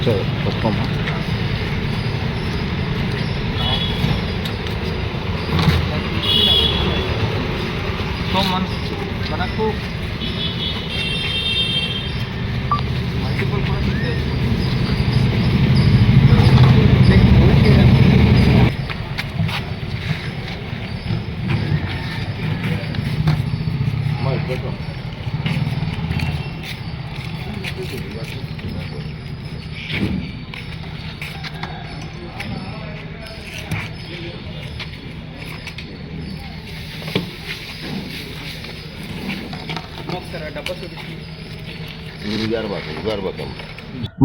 So మనకు multiple కూడా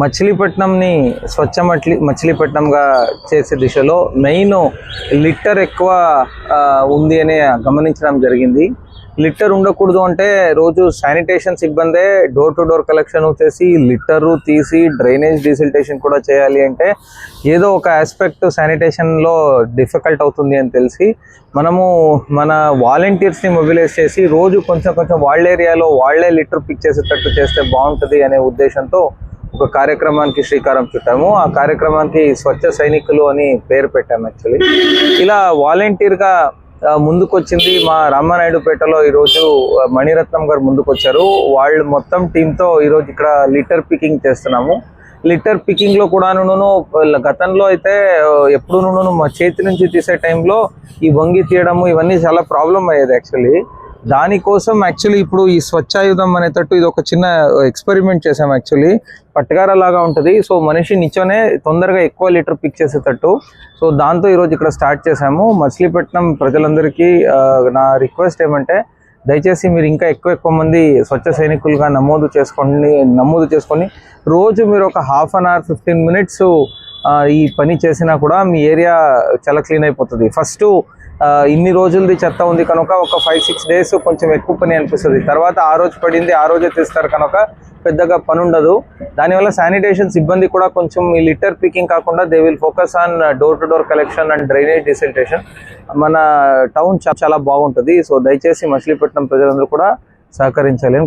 మచిలీపట్నంని స్వచ్ఛ మచిలీపట్నంగా చేసే దిశలో మెయిన్ లిట్టర్ ఎక్కువ ఉంది అని గమనించడం జరిగింది. లిట్టర్ ఉండకూడదు అంటే రోజు శానిటేషన్ సిబ్బందే డోర్ టు డోర్ కలెక్షన్ చేసి లిట్టరు తీసి డ్రైనేజ్ డీసిల్టేషన్ కూడా చేయాలి అంటే ఏదో ఒక ఆస్పెక్ట్ శానిటేషన్లో డిఫికల్ట్ అవుతుంది అని తెలిసి మనము మన వాలంటీర్స్ని మొబిలైజ్ చేసి రోజు కొంచెం వాళ్ళ ఏరియాలో వాళ్లే లిటర్ పిక్ చేసేటట్టు చేస్తే బాగుంటుంది అనే ఉద్దేశంతో ఒక కార్యక్రమానికి శ్రీకారం చుట్టాము. ఆ కార్యక్రమానికి స్వచ్ఛ సైనికులు అని పేరు పెట్టాము. యాక్చువల్లీ ఇలా వాలంటీర్గా ముందుకొచ్చింది మా రామానాయుడుపేటలో ఈరోజు మణిరత్నం గారు ముందుకొచ్చారు. వాళ్ళు మొత్తం టీంతో ఈరోజు ఇక్కడ లిటర్ పికింగ్ చేస్తున్నాము. లిటర్ పికింగ్లో కూడాను గతంలో అయితే ఎప్పుడు మా చేతి నుంచి తీసే టైంలో ఈ వంగి తీయడము ఇవన్నీ చాలా ప్రాబ్లం అయ్యేది. దానికోసం ఇప్పుడు ఈ స్వచ్ఛాయుధం అనేటట్టు ఇది ఒక చిన్న ఎక్స్పెరిమెంట్ చేసాం. పట్టగార లాగా ఉంటుంది. సో మనిషి నిచ్చోనే తొందరగా ఎక్కువ లీటర్ పిక్ చేసేటట్టు. సో దాంతో ఈరోజు ఇక్కడ స్టార్ట్ చేసాము. మచిలీపట్నం ప్రజలందరికీ నా రిక్వెస్ట్ ఏమంటే దయచేసి మీరు ఇంకా ఎక్కువ మంది స్వచ్ఛ సైనికులుగా నమోదు చేసుకొని రోజు మీరు ఒక హాఫ్ అన్ అవర్ 15 minutes ఈ పని చేసినా కూడా మీ ఏరియా చాలా క్లీన్ అయిపోతుంది. ఫస్ట్ ఇన్ని రోజులది చెత్త ఉంది కనుక ఒక 5-6 days కొంచెం ఎక్కువ పని అనిపిస్తుంది. తర్వాత ఆ రోజు పడింది ఆ రోజే తీస్తారు కనుక పెద్దగా పని ఉండదు. దానివల్ల శానిటేషన్ సిబ్బంది కూడా కొంచెం ఈ లిటర్ పికింగ్ కాకుండా they will focus on door to door collection and drainage desiltation. మన టౌన్ చాలా బాగుంటుంది. సో దయచేసి మచిలీపట్నం ప్రజలందరూ కూడా సహకరించాలి.